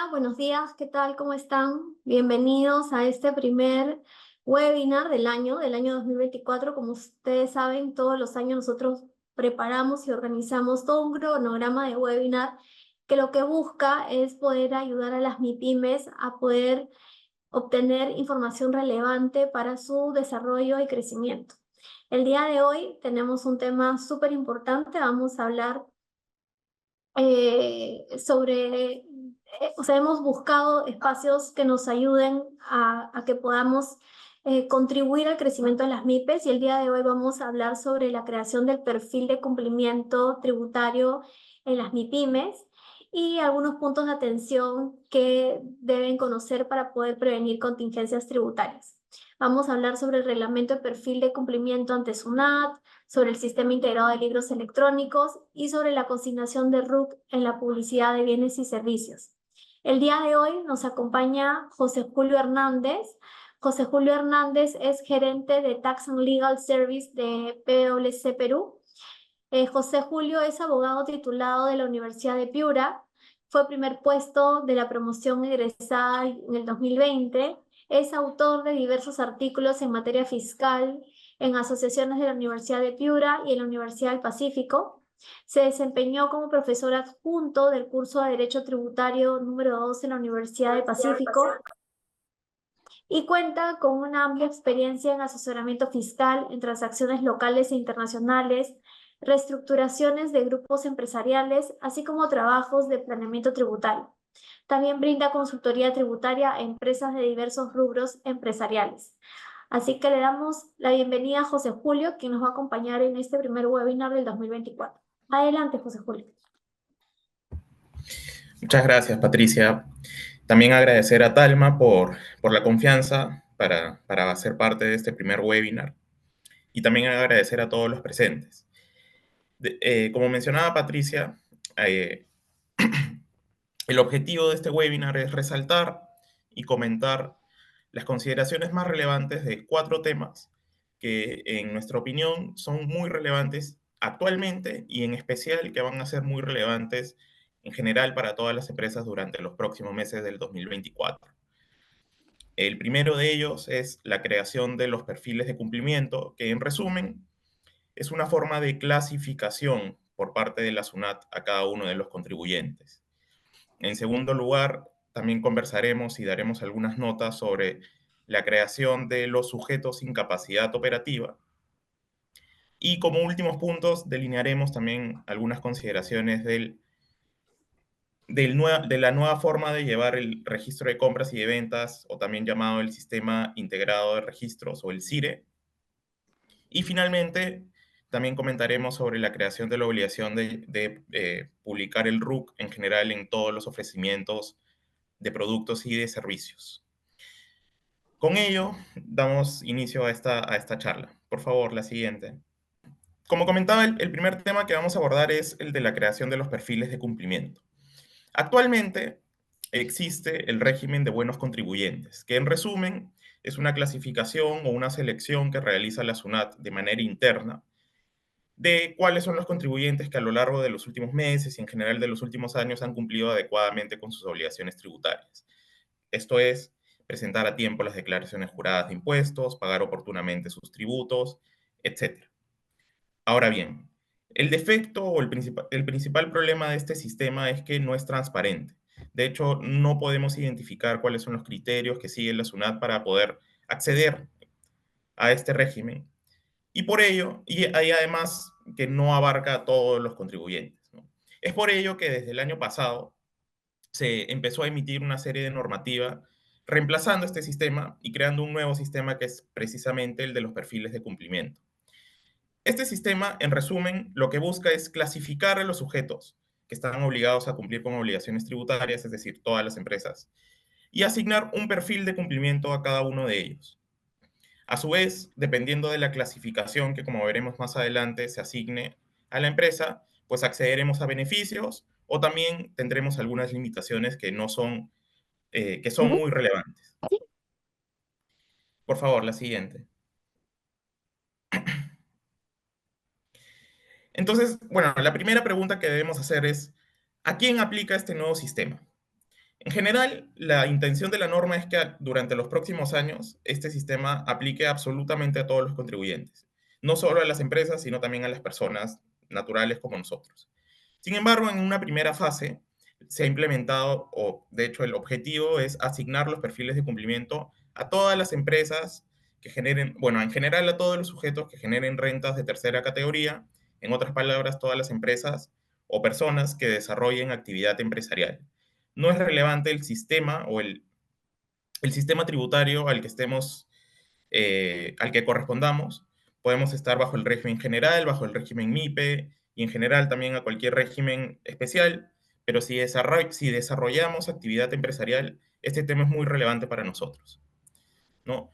Hola, buenos días, ¿qué tal? ¿Cómo están? Bienvenidos a este primer webinar del año 2024. Como ustedes saben, todos los años nosotros preparamos y organizamos todo un cronograma de webinar que lo que busca es poder ayudar a las MIPYMES a poder obtener información relevante para su desarrollo y crecimiento. El día de hoy tenemos un tema súper importante. Vamos a hablar o sea, hemos buscado espacios que nos ayuden a que podamos contribuir al crecimiento de las MIPES, y el día de hoy vamos a hablar sobre la creación del perfil de cumplimiento tributario en las MIPYMES y algunos puntos de atención que deben conocer para poder prevenir contingencias tributarias. Vamos a hablar sobre el reglamento de perfil de cumplimiento ante SUNAT, sobre el sistema integrado de libros electrónicos y sobre la consignación de RUC en la publicidad de bienes y servicios. El día de hoy nos acompaña José Julio Hernández. José Julio Hernández es gerente de Tax and Legal Service de PwC Perú. José Julio es abogado titulado de la Universidad de Piura. Fue primer puesto de la promoción egresada en el 2020. Es autor de diversos artículos en materia fiscal en asociaciones de la Universidad de Piura y en la Universidad del Pacífico. Se desempeñó como profesor adjunto del curso de Derecho Tributario número 2 en la Universidad del Pacífico y cuenta con una amplia experiencia en asesoramiento fiscal en transacciones locales e internacionales, reestructuraciones de grupos empresariales, así como trabajos de planeamiento tributario. También brinda consultoría tributaria a empresas de diversos rubros empresariales. Así que le damos la bienvenida a José Julio, quien nos va a acompañar en este primer webinar del 2024. Adelante, José Julio. Muchas gracias, Patricia. También agradecer a Talma por la confianza para ser parte de este primer webinar y también agradecer a todos los presentes. Como mencionaba Patricia, eh, el objetivo de este webinar es resaltar y comentar las consideraciones más relevantes de 4 temas que, en nuestra opinión, son muy relevantes actualmente y en especial que van a ser muy relevantes en general para todas las empresas durante los próximos meses del 2024. El primero de ellos es la creación de los perfiles de cumplimiento, que en resumen es una forma de clasificación por parte de la SUNAT a cada uno de los contribuyentes. En segundo lugar, también conversaremos y daremos algunas notas sobre la creación de los sujetos sin capacidad operativa. Y como últimos puntos, delinearemos también algunas consideraciones de la nueva forma de llevar el registro de compras y de ventas, o también llamado el Sistema Integrado de Registros, o el SIRE. Y finalmente, también comentaremos sobre la creación de la obligación de publicar el RUC en general en todos los ofrecimientos de productos y de servicios. Con ello, damos inicio a esta charla. Por favor, la siguiente. Como comentaba, el primer tema que vamos a abordar es el de la creación de los perfiles de cumplimiento. Actualmente existe el régimen de buenos contribuyentes, que en resumen es una clasificación o una selección que realiza la SUNAT de manera interna de cuáles son los contribuyentes que a lo largo de los últimos meses y en general de los últimos años han cumplido adecuadamente con sus obligaciones tributarias. Esto es, presentar a tiempo las declaraciones juradas de impuestos, pagar oportunamente sus tributos, etc. Ahora bien, el defecto o el principal problema de este sistema es que no es transparente. De hecho, no podemos identificar cuáles son los criterios que sigue la SUNAT para poder acceder a este régimen. Y por ello, y hay además que no abarca a todos los contribuyentes, ¿no? Es por ello que desde el año pasado se empezó a emitir una serie de normativa reemplazando este sistema y creando un nuevo sistema que es precisamente el de los perfiles de cumplimiento. Este sistema, en resumen, lo que busca es clasificar a los sujetos que están obligados a cumplir con obligaciones tributarias, es decir, todas las empresas, y asignar un perfil de cumplimiento a cada uno de ellos. A su vez, dependiendo de la clasificación que, como veremos más adelante, se asigne a la empresa, pues accederemos a beneficios o también tendremos algunas limitaciones que son Ujú. muy relevantes. Sí. Por favor, la siguiente. Entonces, bueno, la primera pregunta que debemos hacer es, ¿a quién aplica este nuevo sistema? En general, la intención de la norma es que durante los próximos años este sistema aplique absolutamente a todos los contribuyentes, no solo a las empresas, sino también a las personas naturales como nosotros. Sin embargo, en una primera fase se ha implementado, o de hecho el objetivo es asignar los perfiles de cumplimiento a todas las empresas que generen, bueno, en general a todos los sujetos que generen rentas de tercera categoría, en otras palabras, todas las empresas o personas que desarrollen actividad empresarial. No es relevante el sistema o el sistema tributario al que estemos, al que correspondamos. Podemos estar bajo el régimen general, bajo el régimen MIPE y en general también a cualquier régimen especial, pero si desarrollamos actividad empresarial, este tema es muy relevante para nosotros, ¿no?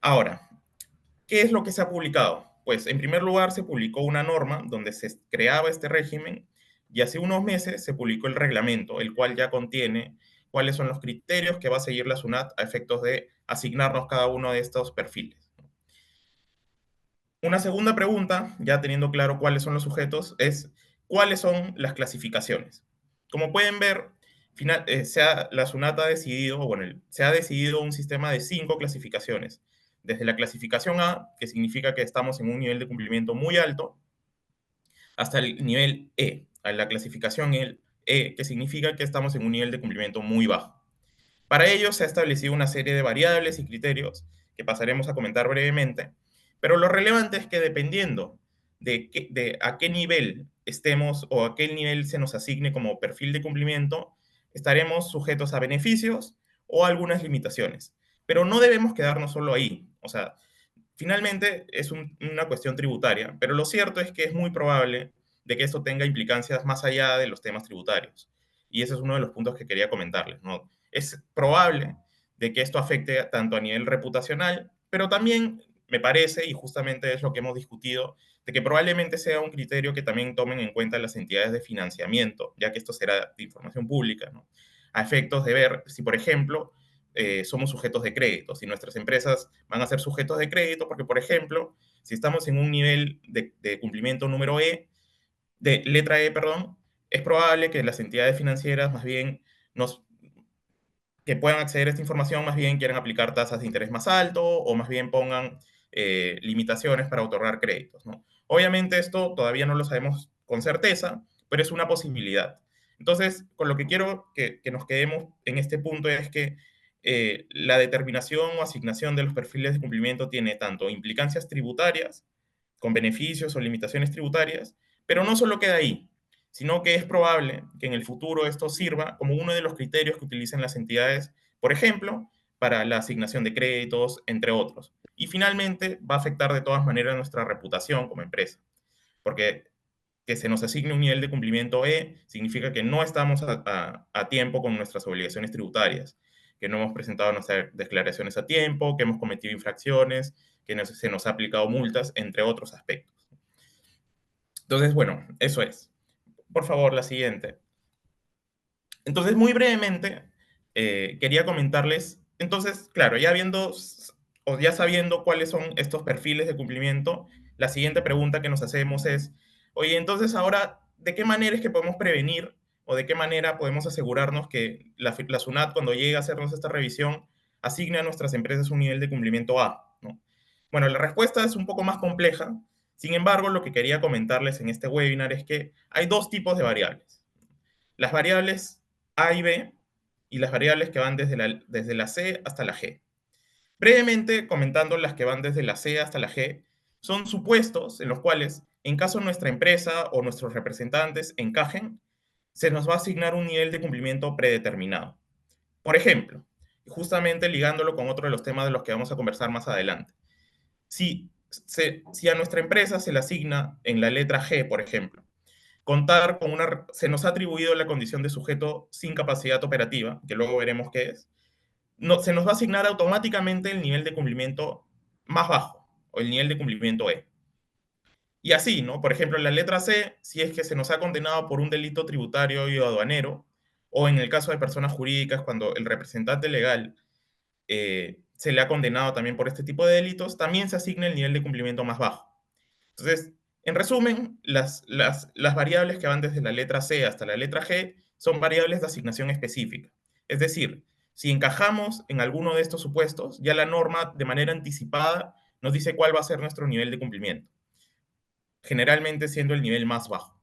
Ahora, ¿qué es lo que se ha publicado? Pues en primer lugar se publicó una norma donde se creaba este régimen y hace unos meses se publicó el reglamento, el cual ya contiene cuáles son los criterios que va a seguir la SUNAT a efectos de asignarnos cada uno de estos perfiles. Una segunda pregunta, ya teniendo claro cuáles son los sujetos, es cuáles son las clasificaciones. Como pueden ver, la SUNAT ha decidido, se ha decidido un sistema de 5 clasificaciones. Desde la clasificación A, que significa que estamos en un nivel de cumplimiento muy alto, hasta el nivel E, a la clasificación E, que significa que estamos en un nivel de cumplimiento muy bajo. Para ello se ha establecido una serie de variables y criterios que pasaremos a comentar brevemente, pero lo relevante es que dependiendo de a qué nivel estemos o a qué nivel se nos asigne como perfil de cumplimiento, estaremos sujetos a beneficios o a algunas limitaciones. Pero no debemos quedarnos solo ahí. O sea, finalmente es una cuestión tributaria, pero lo cierto es que es muy probable de que esto tenga implicancias más allá de los temas tributarios. Y ese es uno de los puntos que quería comentarles, ¿no? Es probable de que esto afecte tanto a nivel reputacional, pero también me parece, y justamente es lo que hemos discutido, de que probablemente sea un criterio que también tomen en cuenta las entidades de financiamiento, ya que esto será de información pública, ¿no? A efectos de ver si, por ejemplo, somos sujetos de crédito, si nuestras empresas van a ser sujetos de crédito, porque, por ejemplo, si estamos en un nivel de cumplimiento número E, de letra E, perdón, es probable que las entidades financieras más bien nos, que puedan acceder a esta información más bien quieran aplicar tasas de interés más alto o más bien pongan limitaciones para otorgar créditos, ¿no? Obviamente esto todavía no lo sabemos con certeza, pero es una posibilidad. Entonces, con lo que quiero que nos quedemos en este punto es que la determinación o asignación de los perfiles de cumplimiento tiene tanto implicancias tributarias, con beneficios o limitaciones tributarias, pero no solo queda ahí, sino que es probable que en el futuro esto sirva como uno de los criterios que utilicen las entidades, por ejemplo, para la asignación de créditos, entre otros. Y finalmente va a afectar de todas maneras nuestra reputación como empresa, porque que se nos asigne un nivel de cumplimiento E significa que no estamos a tiempo con nuestras obligaciones tributarias, que no hemos presentado nuestras declaraciones a tiempo, que hemos cometido infracciones, que se nos ha aplicado multas, entre otros aspectos. Entonces, bueno, eso es. Por favor, la siguiente. Entonces, muy brevemente, quería comentarles, entonces, claro, ya viendo o ya sabiendo cuáles son estos perfiles de cumplimiento, la siguiente pregunta que nos hacemos es, oye, entonces ahora, ¿de qué manera es que podemos prevenir o de qué manera podemos asegurarnos que la SUNAT, cuando llegue a hacernos esta revisión, asigne a nuestras empresas un nivel de cumplimiento A, ¿no? Bueno, la respuesta es un poco más compleja. Sin embargo, lo que quería comentarles en este webinar es que hay dos tipos de variables. Las variables A y B y las variables que van desde la C hasta la G. Brevemente comentando las que van desde la C hasta la G, son supuestos en los cuales, en caso nuestra empresa o nuestros representantes encajen, se nos va a asignar un nivel de cumplimiento predeterminado. Por ejemplo, justamente ligándolo con otro de los temas de los que vamos a conversar más adelante. Si a nuestra empresa se le asigna en la letra G, por ejemplo, se nos ha atribuido la condición de sujeto sin capacidad operativa, que luego veremos qué es, no, se nos va a asignar automáticamente el nivel de cumplimiento más bajo, o el nivel de cumplimiento E. Y así, ¿no? Por ejemplo, en la letra C, si es que se nos ha condenado por un delito tributario y aduanero, o en el caso de personas jurídicas, cuando el representante legal se le ha condenado también por este tipo de delitos, también se asigna el nivel de cumplimiento más bajo. Entonces, en resumen, las variables que van desde la letra C hasta la letra G son variables de asignación específica. Es decir, si encajamos en alguno de estos supuestos, ya la norma de manera anticipada nos dice cuál va a ser nuestro nivel de cumplimiento, generalmente siendo el nivel más bajo.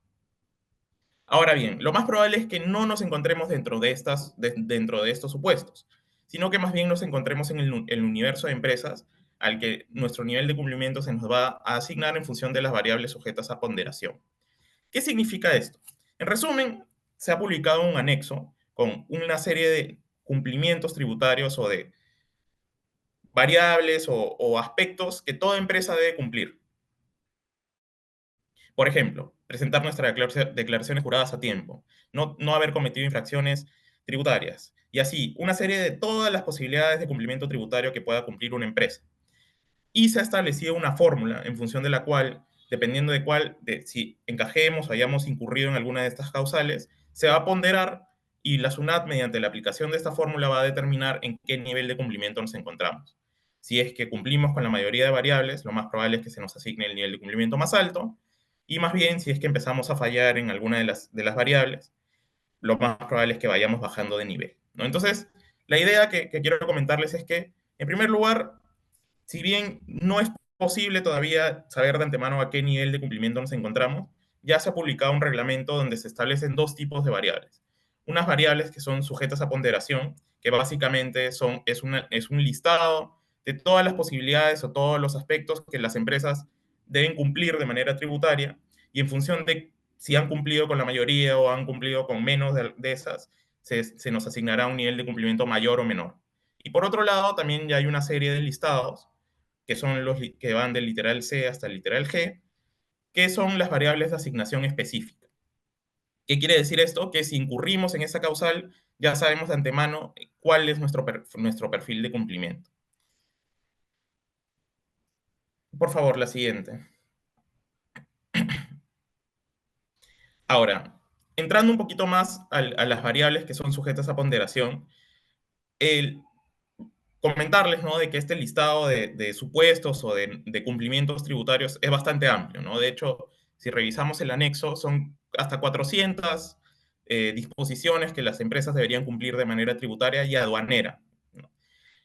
Ahora bien, lo más probable es que no nos encontremos dentro de estos supuestos, sino que más bien nos encontremos en el universo de empresas al que nuestro nivel de cumplimiento se nos va a asignar en función de las variables sujetas a ponderación. ¿Qué significa esto? En resumen, se ha publicado un anexo con una serie de cumplimientos tributarios o de variables o aspectos que toda empresa debe cumplir. Por ejemplo, presentar nuestras declaraciones juradas a tiempo, no haber cometido infracciones tributarias, y así, una serie de todas las posibilidades de cumplimiento tributario que pueda cumplir una empresa. Y se ha establecido una fórmula en función de la cual, dependiendo de si encajemos o hayamos incurrido en alguna de estas causales, se va a ponderar y la SUNAT, mediante la aplicación de esta fórmula, va a determinar en qué nivel de cumplimiento nos encontramos. Si es que cumplimos con la mayoría de variables, lo más probable es que se nos asigne el nivel de cumplimiento más alto, y más bien, si es que empezamos a fallar en alguna de las variables, lo más probable es que vayamos bajando de nivel, ¿no? Entonces, la idea que quiero comentarles es que, en primer lugar, si bien no es posible todavía saber de antemano a qué nivel de cumplimiento nos encontramos, ya se ha publicado un reglamento donde se establecen dos tipos de variables. Unas variables que son sujetas a ponderación, que básicamente es un listado de todas las posibilidades o todos los aspectos que las empresas deben cumplir de manera tributaria, y en función de si han cumplido con la mayoría o han cumplido con menos de esas, se nos asignará un nivel de cumplimiento mayor o menor. Y por otro lado, también ya hay una serie de listados que son los que van del literal C hasta el literal G, que son las variables de asignación específica. ¿Qué quiere decir esto? Que si incurrimos en esa causal, ya sabemos de antemano cuál es nuestro perfil de cumplimiento. Por favor, la siguiente. Ahora, entrando un poquito más a las variables que son sujetas a ponderación, el comentarles, ¿no?, de que este listado de supuestos o de cumplimientos tributarios es bastante amplio, ¿no? De hecho, si revisamos el anexo, son hasta 400 disposiciones que las empresas deberían cumplir de manera tributaria y aduanera, ¿no?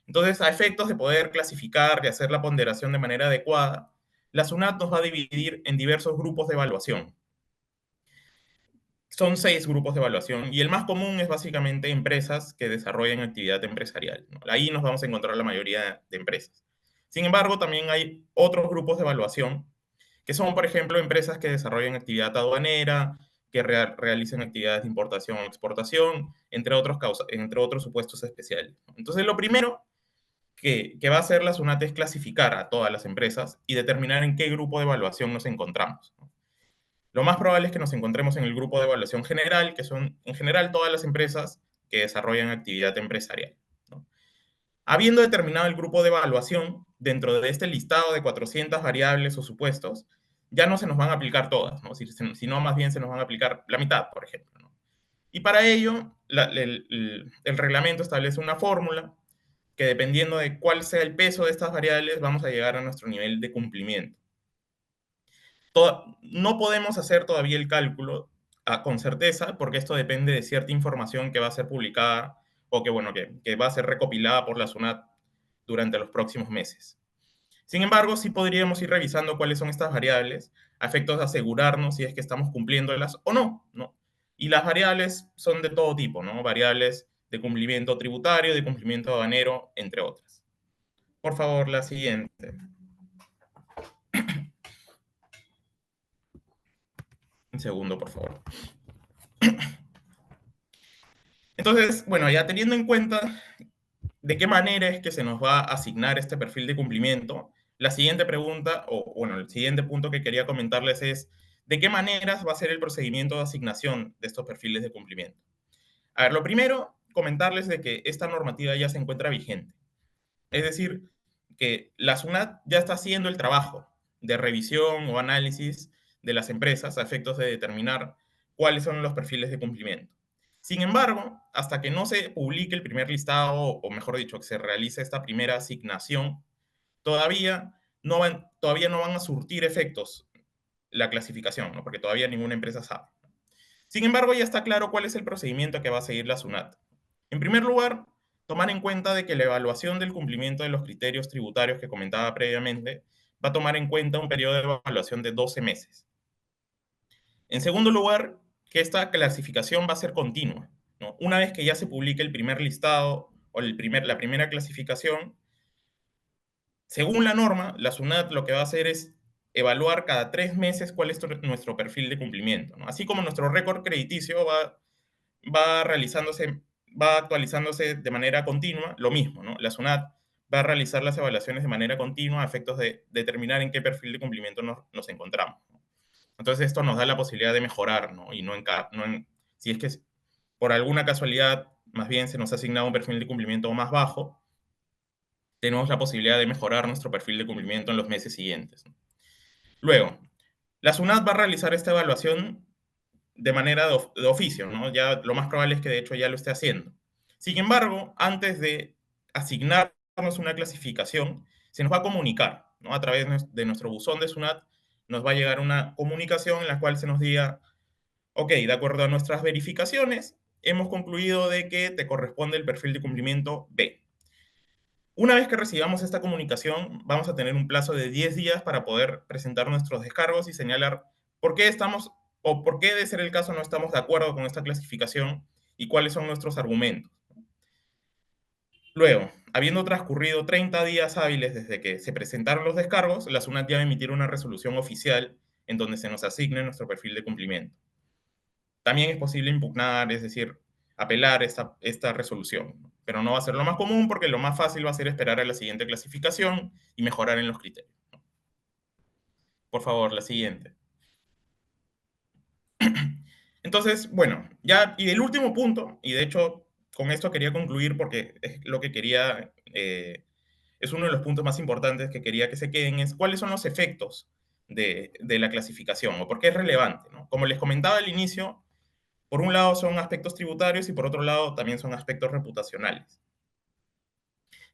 Entonces, a efectos de poder clasificar y hacer la ponderación de manera adecuada, la SUNAT nos va a dividir en diversos grupos de evaluación. Son 6 grupos de evaluación y el más común es básicamente empresas que desarrollan actividad empresarial, ¿no? Ahí nos vamos a encontrar la mayoría de empresas. Sin embargo, también hay otros grupos de evaluación que son, por ejemplo, empresas que desarrollan actividad aduanera, que realicen actividades de importación o exportación, entre otros supuestos especiales. Entonces, lo primero que va a hacer la SUNAT es clasificar a todas las empresas y determinar en qué grupo de evaluación nos encontramos, ¿no? Lo más probable es que nos encontremos en el grupo de evaluación general, que son en general todas las empresas que desarrollan actividad empresarial, ¿no? Habiendo determinado el grupo de evaluación, dentro de este listado de 400 variables o supuestos, ya no se nos van a aplicar todas, ¿no? Sino más bien se nos van a aplicar la mitad, por ejemplo, ¿no? Y para ello, el reglamento establece una fórmula que, dependiendo de cuál sea el peso de estas variables, vamos a llegar a nuestro nivel de cumplimiento. No podemos hacer todavía el cálculo con certeza, porque esto depende de cierta información que va a ser publicada o que va a ser recopilada por la SUNAT durante los próximos meses. Sin embargo, sí podríamos ir revisando cuáles son estas variables a efectos de asegurarnos si es que estamos cumpliéndolas o no, ¿no? Y las variables son de todo tipo, ¿no? Variables de cumplimiento tributario, de cumplimiento aduanero, entre otras. Por favor, la siguiente. Un segundo, por favor. Entonces, bueno, ya teniendo en cuenta de qué manera es que se nos va a asignar este perfil de cumplimiento, la siguiente pregunta, o bueno, el siguiente punto que quería comentarles es, ¿de qué maneras va a ser el procedimiento de asignación de estos perfiles de cumplimiento? A ver, lo primero, comentarles de que esta normativa ya se encuentra vigente. Es decir, que la SUNAT ya está haciendo el trabajo de revisión o análisis de las empresas a efectos de determinar cuáles son los perfiles de cumplimiento. Sin embargo, hasta que no se publique el primer listado, o mejor dicho, que se realice esta primera asignación, todavía no van a surtir efectos la clasificación, ¿no? Porque todavía ninguna empresa sabe. Sin embargo, ya está claro cuál es el procedimiento que va a seguir la SUNAT. En primer lugar, tomar en cuenta de que la evaluación del cumplimiento de los criterios tributarios que comentaba previamente va a tomar en cuenta un periodo de evaluación de 12 meses. En segundo lugar, que esta clasificación va a ser continua, ¿no? Una vez que ya se publique el primer listado o la primera clasificación, según la norma, la SUNAT lo que va a hacer es evaluar cada 3 meses cuál es nuestro perfil de cumplimiento, ¿no? Así como nuestro récord crediticio va realizándose, va actualizándose de manera continua, lo mismo, ¿no? La SUNAT va a realizar las evaluaciones de manera continua a efectos de determinar en qué perfil de cumplimiento nos encontramos, ¿no? Entonces esto nos da la posibilidad de mejorar, ¿no? Y si es que por alguna casualidad más bien se nos ha asignado un perfil de cumplimiento más bajo, tenemos la posibilidad de mejorar nuestro perfil de cumplimiento en los meses siguientes, ¿no? Luego, la SUNAT va a realizar esta evaluación de manera de oficio, ¿no? Ya lo más probable es que de hecho ya lo esté haciendo. Sin embargo, antes de asignarnos una clasificación, se nos va a comunicar, ¿no? A través de nuestro buzón de SUNAT nos va a llegar una comunicación en la cual se nos diga, ok, de acuerdo a nuestras verificaciones, hemos concluido de que te corresponde el perfil de cumplimiento B. Una vez que recibamos esta comunicación, vamos a tener un plazo de 10 días para poder presentar nuestros descargos y señalar por qué estamos o por qué, de ser el caso, no estamos de acuerdo con esta clasificación y cuáles son nuestros argumentos. Luego, habiendo transcurrido 30 días hábiles desde que se presentaron los descargos, la SUNAT ya va a emitir una resolución oficial en donde se nos asigne nuestro perfil de cumplimiento. También es posible impugnar, es decir, apelar esta resolución, ¿no? Pero no va a ser lo más común porque lo más fácil va a ser esperar a la siguiente clasificación y mejorar en los criterios, ¿no? Por favor, la siguiente. Entonces, bueno, ya, y el último punto, y de hecho con esto quería concluir porque es lo que quería, es uno de los puntos más importantes que quería que se queden, es cuáles son los efectos de la clasificación o por qué es relevante, ¿no? Como les comentaba al inicio, por un lado son aspectos tributarios y por otro lado también son aspectos reputacionales.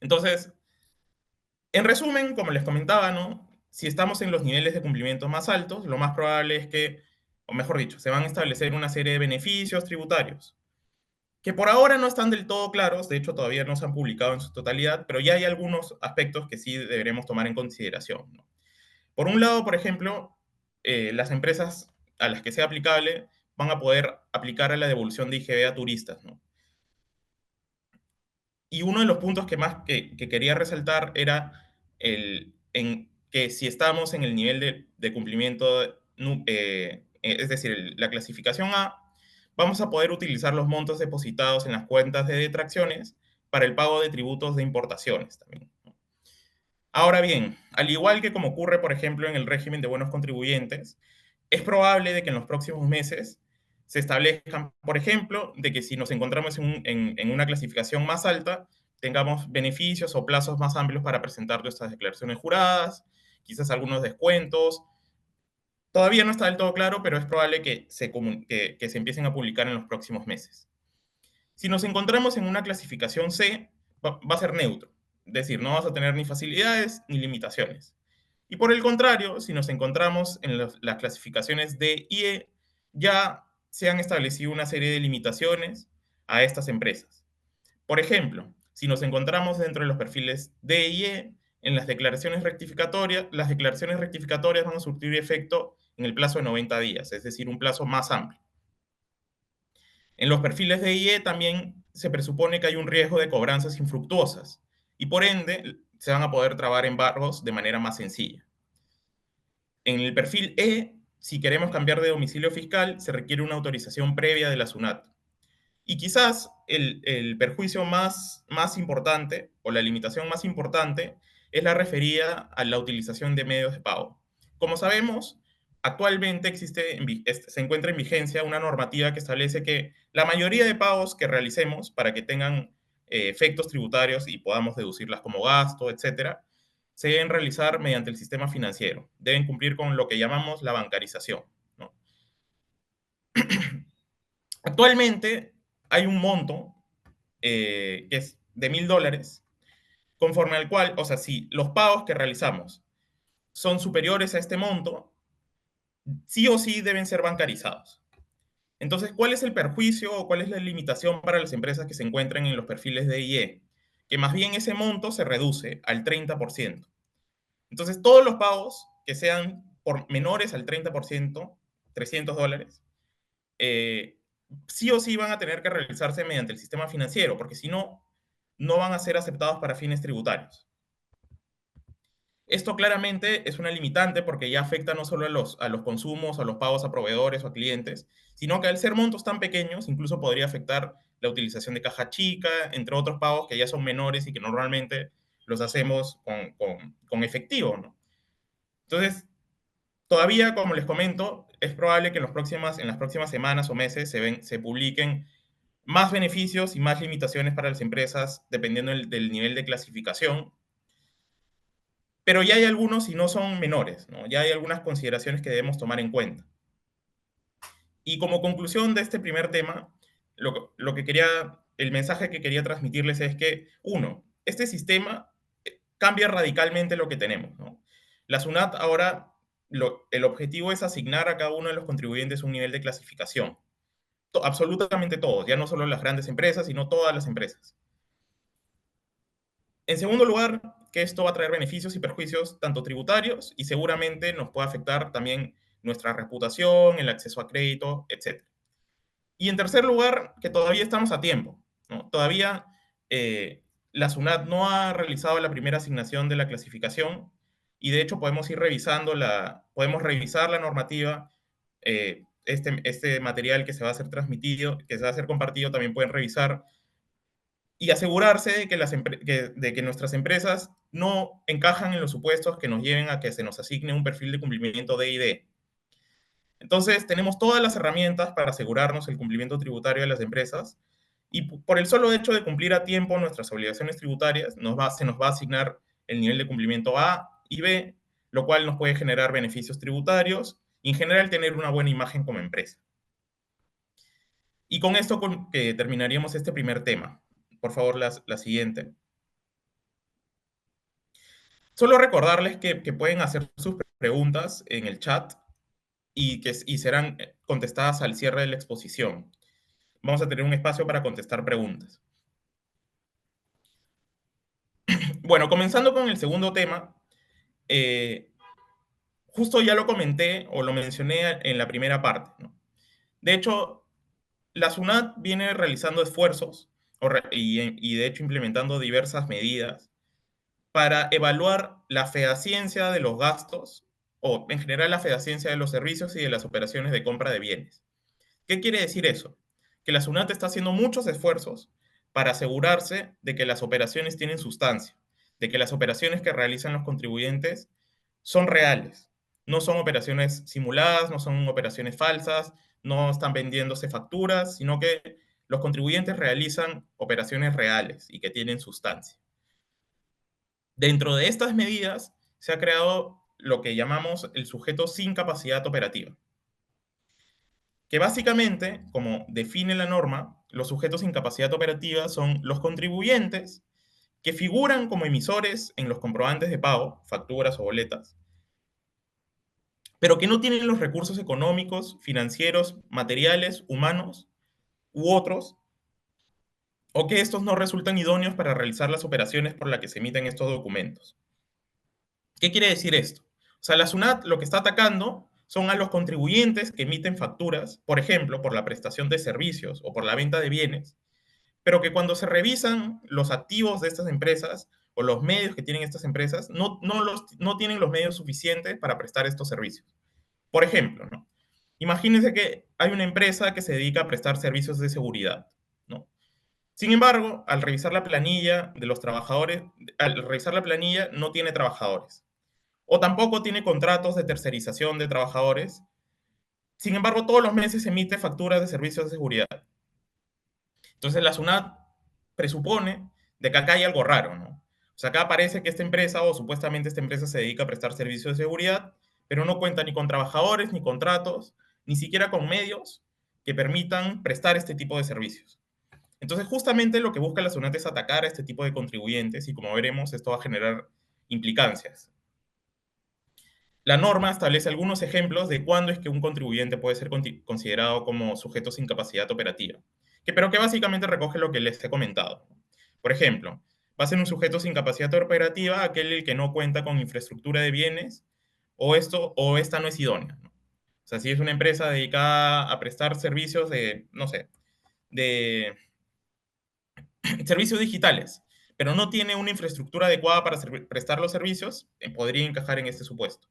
Entonces, en resumen, como les comentaba, ¿no? Si estamos en los niveles de cumplimiento más altos, lo más probable es que, o mejor dicho, se van a establecer una serie de beneficios tributarios, que por ahora no están del todo claros, de hecho todavía no se han publicado en su totalidad, pero ya hay algunos aspectos que sí deberemos tomar en consideración, ¿no? Por un lado, por ejemplo, las empresas a las que sea aplicable van a poder aplicar a la devolución de IGB a turistas, ¿no? Y uno de los puntos que quería resaltar era en que si estamos en el nivel de cumplimiento, es decir, la clasificación A, vamos a poder utilizar los montos depositados en las cuentas de detracciones para el pago de tributos de importaciones también, ¿no? Ahora bien, al igual que como ocurre, por ejemplo, en el régimen de buenos contribuyentes, es probable de que en los próximos meses se establezcan, por ejemplo, de que si nos encontramos en una clasificación más alta, tengamos beneficios o plazos más amplios para presentar nuestras declaraciones juradas, quizás algunos descuentos. Todavía no está del todo claro, pero es probable que se empiecen a publicar en los próximos meses. Si nos encontramos en una clasificación C, va a ser neutro, es decir, no vas a tener ni facilidades ni limitaciones. Y por el contrario, si nos encontramos en las clasificaciones D y E, ya se han establecido una serie de limitaciones a estas empresas. Por ejemplo, si nos encontramos dentro de los perfiles D y E, en las declaraciones rectificatorias van a surtir efecto en el plazo de 90 días, es decir, un plazo más amplio. En los perfiles de IE también se presupone que hay un riesgo de cobranzas infructuosas y por ende se van a poder trabar embargos de manera más sencilla. En el perfil E, si queremos cambiar de domicilio fiscal, se requiere una autorización previa de la SUNAT. Y quizás el perjuicio más importante o la limitación más importante es la referida a la utilización de medios de pago. Como sabemos, actualmente se encuentra en vigencia una normativa que establece que la mayoría de pagos que realicemos para que tengan efectos tributarios y podamos deducirlas como gasto, etcétera, se deben realizar mediante el sistema financiero. Deben cumplir con lo que llamamos la bancarización, ¿no? Actualmente hay un monto que es de $1,000, conforme al cual, o sea, si los pagos que realizamos son superiores a este monto, sí o sí deben ser bancarizados. Entonces, ¿cuál es el perjuicio o cuál es la limitación para las empresas que se encuentran en los perfiles D y E? Que más bien ese monto se reduce al 30%. Entonces, todos los pagos que sean por menores al 30%, $300, eh, sí o sí van a tener que realizarse mediante el sistema financiero, porque si no, no van a ser aceptados para fines tributarios. Esto claramente es una limitante porque ya afecta no solo a los consumos, a los pagos a proveedores o a clientes, sino que al ser montos tan pequeños, incluso podría afectar la utilización de caja chica, entre otros pagos que ya son menores y que normalmente los hacemos con efectivo, ¿no? Entonces, todavía, como les comento, es probable que en las próximas semanas o meses se publiquen más beneficios y más limitaciones para las empresas dependiendo del nivel de clasificación, pero ya hay algunos y no son menores, ¿no? Ya hay algunas consideraciones que debemos tomar en cuenta. Y como conclusión de este primer tema, el mensaje que quería transmitirles es que, uno, este sistema cambia radicalmente lo que tenemos, ¿no? La SUNAT ahora, el objetivo es asignar a cada uno de los contribuyentes un nivel de clasificación. Absolutamente todos, ya no solo las grandes empresas, sino todas las empresas. En segundo lugar, que esto va a traer beneficios y perjuicios tanto tributarios y seguramente nos puede afectar también nuestra reputación, el acceso a crédito, etc. Y en tercer lugar, que todavía estamos a tiempo, ¿no? Todavía la SUNAT no ha realizado la primera asignación de la clasificación y de hecho podemos revisar la normativa, este material que se va a hacer transmitido, que se va a hacer compartido, también pueden revisar y asegurarse de de que nuestras empresas no encajan en los supuestos que nos lleven a que se nos asigne un perfil de cumplimiento D y D. Entonces, tenemos todas las herramientas para asegurarnos el cumplimiento tributario de las empresas y por el solo hecho de cumplir a tiempo nuestras obligaciones tributarias, se nos va a asignar el nivel de cumplimiento A y B, lo cual nos puede generar beneficios tributarios y en general tener una buena imagen como empresa. Y con esto terminaríamos este primer tema. Por favor, la siguiente. Solo recordarles que pueden hacer sus preguntas en el chat y serán contestadas al cierre de la exposición. Vamos a tener un espacio para contestar preguntas. Bueno, comenzando con el segundo tema, eh, justo ya lo comenté o lo mencioné en la primera parte, ¿no? De hecho, la SUNAT viene realizando esfuerzos y de hecho implementando diversas medidas para evaluar la fehaciencia de los gastos o en general la fehaciencia de los servicios y de las operaciones de compra de bienes. ¿Qué quiere decir eso? Que la SUNAT está haciendo muchos esfuerzos para asegurarse de que las operaciones tienen sustancia, de que las operaciones que realizan los contribuyentes son reales, no son operaciones simuladas, no son operaciones falsas, no están vendiéndose facturas, sino que los contribuyentes realizan operaciones reales y que tienen sustancia. Dentro de estas medidas se ha creado lo que llamamos el sujeto sin capacidad operativa, que básicamente, como define la norma, los sujetos sin capacidad operativa son los contribuyentes que figuran como emisores en los comprobantes de pago, facturas o boletas, pero que no tienen los recursos económicos, financieros, materiales, humanos u otros, o que estos no resultan idóneos para realizar las operaciones por las que se emiten estos documentos. ¿Qué quiere decir esto? O sea, la SUNAT lo que está atacando son a los contribuyentes que emiten facturas, por ejemplo, por la prestación de servicios o por la venta de bienes, pero que cuando se revisan los activos de estas empresas o los medios que tienen estas empresas, no tienen los medios suficientes para prestar estos servicios. Por ejemplo, ¿no? Imagínense que hay una empresa que se dedica a prestar servicios de seguridad, ¿no? Sin embargo, al revisar la planilla de los trabajadores, al revisar la planilla no tiene trabajadores o tampoco tiene contratos de tercerización de trabajadores. Sin embargo, todos los meses emite facturas de servicios de seguridad. Entonces, la SUNAT presupone de que acá hay algo raro, ¿no? O sea, acá parece que esta empresa o supuestamente esta empresa se dedica a prestar servicios de seguridad, pero no cuenta ni con trabajadores, ni contratos, ni siquiera con medios que permitan prestar este tipo de servicios. Entonces, justamente lo que busca la SUNAT es atacar a este tipo de contribuyentes y como veremos, esto va a generar implicancias. La norma establece algunos ejemplos de cuándo es que un contribuyente puede ser considerado como sujeto sin capacidad operativa, pero que básicamente recoge lo que les he comentado. Por ejemplo, va a ser un sujeto sin capacidad operativa aquel el que no cuenta con infraestructura de bienes o esta no es idónea, ¿no? O sea, si es una empresa dedicada a prestar servicios de, no sé, de servicios digitales, pero no tiene una infraestructura adecuada para prestar los servicios, podría encajar en este supuesto.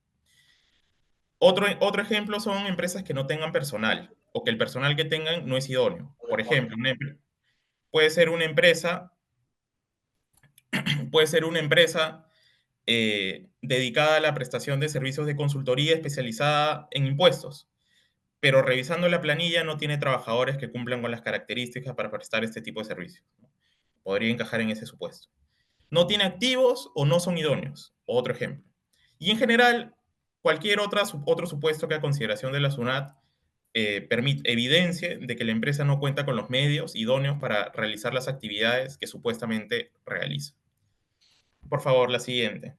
Otro ejemplo son empresas que no tengan personal o que el personal que tengan no es idóneo. Por ejemplo, puede ser una empresa, puede ser una empresa dedicada a la prestación de servicios de consultoría especializada en impuestos, pero revisando la planilla no tiene trabajadores que cumplan con las características para prestar este tipo de servicios. Podría encajar en ese supuesto. No tiene activos o no son idóneos. Otro ejemplo. Y en general, cualquier otro supuesto que a consideración de la SUNAT permite evidencia de que la empresa no cuenta con los medios idóneos para realizar las actividades que supuestamente realiza. Por favor, la siguiente.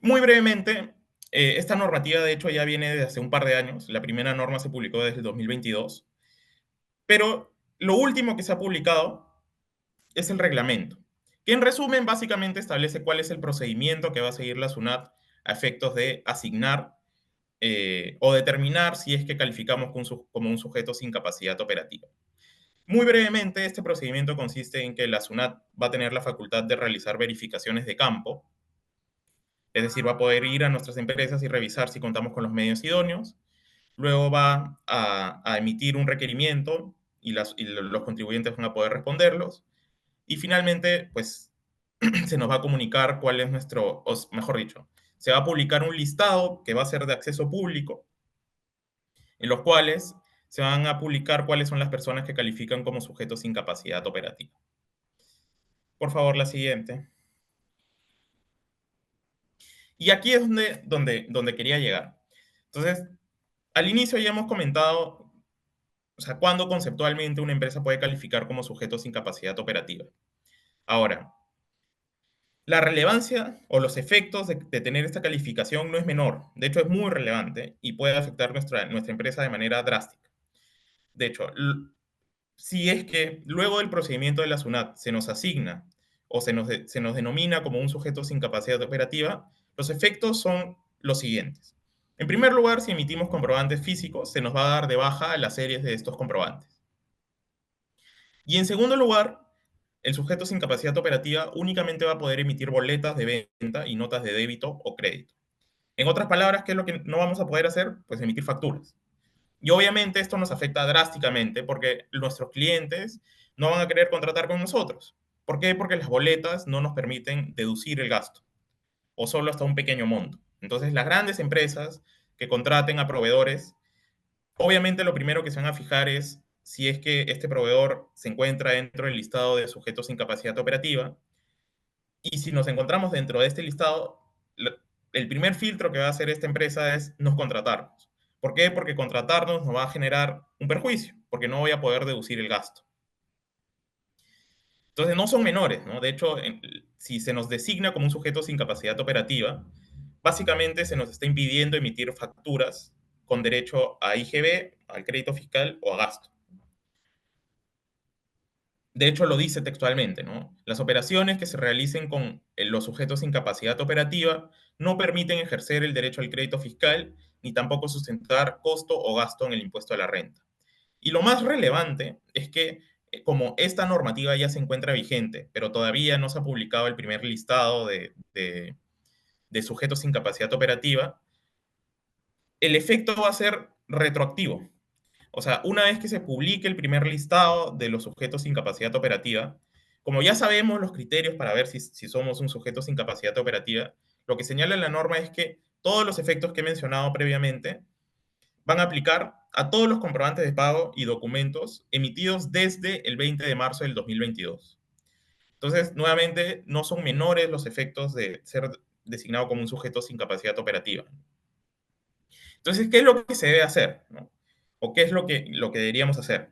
Muy brevemente, esta normativa de hecho ya viene desde hace un par de años. La primera norma se publicó desde el 2022, pero lo último que se ha publicado es el reglamento, que en resumen básicamente establece cuál es el procedimiento que va a seguir la SUNAT a efectos de asignar o determinar si es que calificamos como un sujeto sin capacidad operativa. Muy brevemente, este procedimiento consiste en que la SUNAT va a tener la facultad de realizar verificaciones de campo, es decir, va a poder ir a nuestras empresas y revisar si contamos con los medios idóneos. Luego va a emitir un requerimiento y los contribuyentes van a poder responderlos. Y finalmente, pues se nos va a comunicar cuál es nuestro, o mejor dicho, se va a publicar un listado que va a ser de acceso público, en los cuales se van a publicar cuáles son las personas que califican como sujetos sin capacidad operativa. Por favor, la siguiente. Y aquí es donde quería llegar. Entonces, al inicio ya hemos comentado, o sea, cuándo conceptualmente una empresa puede calificar como sujeto sin capacidad operativa. Ahora, la relevancia o los efectos de tener esta calificación no es menor. De hecho, es muy relevante y puede afectar nuestra empresa de manera drástica. De hecho, si es que luego del procedimiento de la SUNAT se nos asigna o se nos denomina como un sujeto sin capacidad operativa, los efectos son los siguientes. En primer lugar, si emitimos comprobantes físicos, se nos va a dar de baja las series de estos comprobantes. Y en segundo lugar, el sujeto sin capacidad operativa únicamente va a poder emitir boletas de venta y notas de débito o crédito. En otras palabras, ¿qué es lo que no vamos a poder hacer? Pues emitir facturas. Y obviamente esto nos afecta drásticamente porque nuestros clientes no van a querer contratar con nosotros. ¿Por qué? Porque las boletas no nos permiten deducir el gasto o solo hasta un pequeño monto. Entonces, las grandes empresas que contraten a proveedores, obviamente lo primero que se van a fijar es si es que este proveedor se encuentra dentro del listado de sujetos sin capacidad operativa. Y si nos encontramos dentro de este listado, el primer filtro que va a hacer esta empresa es no contratarnos. ¿Por qué? Porque contratarnos nos va a generar un perjuicio, porque no voy a poder deducir el gasto. Entonces, no son menores, ¿no? De hecho, si se nos designa como un sujeto sin capacidad operativa, básicamente se nos está impidiendo emitir facturas con derecho a IGB, al crédito fiscal o a gasto. De hecho, lo dice textualmente, ¿no? Las operaciones que se realicen con los sujetos sin capacidad operativa no permiten ejercer el derecho al crédito fiscal ni tampoco sustentar costo o gasto en el impuesto a la renta. Y lo más relevante es que como esta normativa ya se encuentra vigente, pero todavía no se ha publicado el primer listado de sujetos sin capacidad operativa, el efecto va a ser retroactivo. O sea, una vez que se publique el primer listado de los sujetos sin capacidad operativa, como ya sabemos los criterios para ver si somos un sujeto sin capacidad operativa, lo que señala la norma es que todos los efectos que he mencionado previamente van a aplicar a todos los comprobantes de pago y documentos emitidos desde el 20 de marzo del 2022. Entonces, nuevamente, no son menores los efectos de ser designado como un sujeto sin capacidad operativa. Entonces, ¿qué es lo que se debe hacer? ¿No? ¿O qué es lo que deberíamos hacer?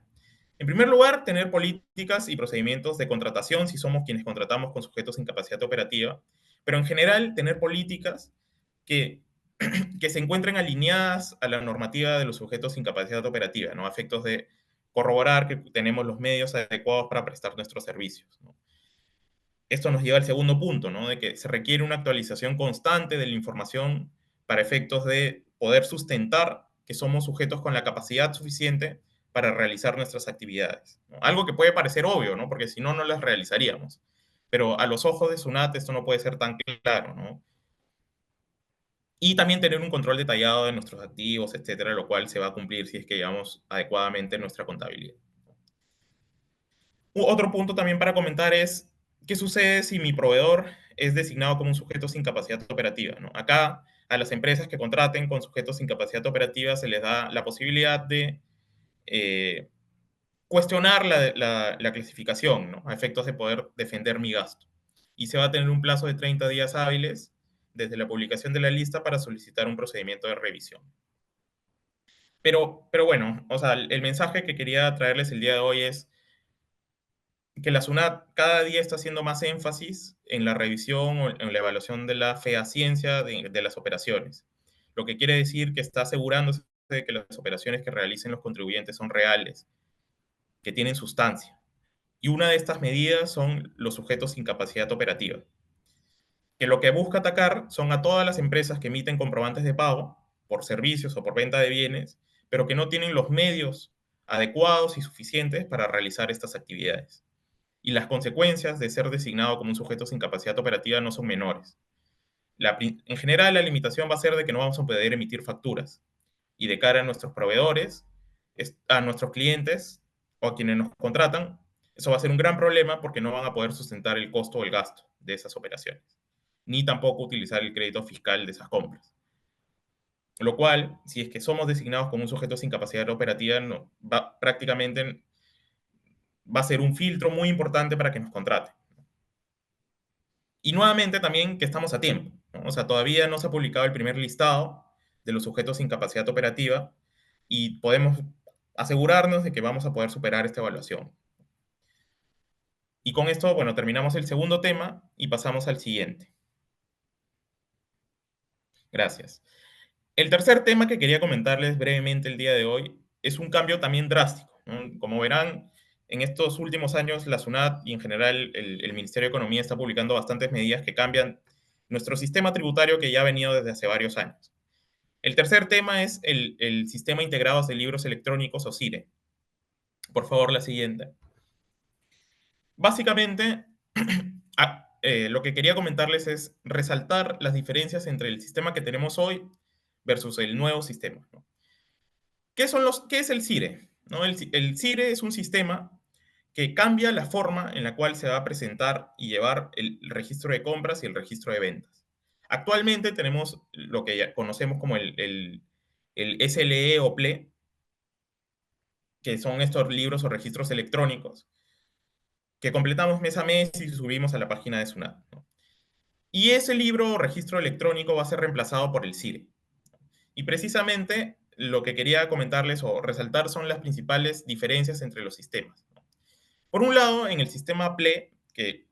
En primer lugar, tener políticas y procedimientos de contratación si somos quienes contratamos con sujetos sin capacidad operativa, Pero en general, tener políticas que, que se encuentren alineadas a la normativa de los sujetos sin capacidad operativa, ¿no? A efectos de corroborar que tenemos los medios adecuados para prestar nuestros servicios, ¿no? Esto nos lleva al segundo punto, ¿no? De que se requiere una actualización constante de la información para efectos de poder sustentar que somos sujetos con la capacidad suficiente para realizar nuestras actividades, ¿no? Algo que puede parecer obvio, ¿no? Porque si no, no las realizaríamos. Pero a los ojos de SUNAT esto no puede ser tan claro, ¿no? Y también tener un control detallado de nuestros activos, etcétera, lo cual se va a cumplir si es que llevamos adecuadamente nuestra contabilidad. Otro punto también para comentar es qué sucede si mi proveedor es designado como un sujeto sin capacidad operativa, ¿no? Acá a las empresas que contraten con sujetos sin capacidad operativa se les da la posibilidad de eh, cuestionar la clasificación, ¿no? A efectos de poder defender mi gasto. Y se va a tener un plazo de 30 días hábiles desde la publicación de la lista para solicitar un procedimiento de revisión. Pero bueno, o sea, el mensaje que quería traerles el día de hoy es que la SUNAT cada día está haciendo más énfasis en la revisión o en la evaluación de la fehaciencia de las operaciones, lo que quiere decir que está asegurándose de que las operaciones que realicen los contribuyentes son reales, que tienen sustancia. Y una de estas medidas son los sujetos sin capacidad operativa, que lo que busca atacar son a todas las empresas que emiten comprobantes de pago por servicios o por venta de bienes, pero que no tienen los medios adecuados y suficientes para realizar estas actividades. Y las consecuencias de ser designado como un sujeto sin capacidad operativa no son menores. En general, la limitación va a ser de que no vamos a poder emitir facturas. Y de cara a nuestros proveedores, a nuestros clientes o a quienes nos contratan, eso va a ser un gran problema porque no van a poder sustentar el costo o el gasto de esas operaciones, ni tampoco utilizar el crédito fiscal de esas compras. Lo cual, si es que somos designados como un sujeto sin capacidad operativa, no, prácticamente va a ser un filtro muy importante para que nos contraten. Y nuevamente también que estamos a tiempo, ¿no? O sea, todavía no se ha publicado el primer listado de los sujetos sin capacidad operativa y podemos asegurarnos de que vamos a poder superar esta evaluación. Y con esto, bueno, terminamos el segundo tema y pasamos al siguiente. Gracias. El tercer tema que quería comentarles brevemente el día de hoy es un cambio también drástico, ¿no? Como verán, en estos últimos años la SUNAT y en general el Ministerio de Economía está publicando bastantes medidas que cambian nuestro sistema tributario que ya ha venido desde hace varios años. El tercer tema es el Sistema Integrado de Libros Electrónicos o SIRE. Por favor, la siguiente. Básicamente, lo que quería comentarles es resaltar las diferencias entre el sistema que tenemos hoy versus el nuevo sistema, ¿no? ¿Qué es el CIRE? ¿No? El CIRE es un sistema que cambia la forma en la cual se va a presentar y llevar el registro de compras y el registro de ventas. Actualmente tenemos lo que ya conocemos como el SLE o PLE, que son estos libros o registros electrónicos, que completamos mes a mes y subimos a la página de SUNAT, ¿no? Y ese libro o registro electrónico va a ser reemplazado por el CIRE. Y precisamente lo que quería comentarles o resaltar son las principales diferencias entre los sistemas. Por un lado, en el sistema PLE,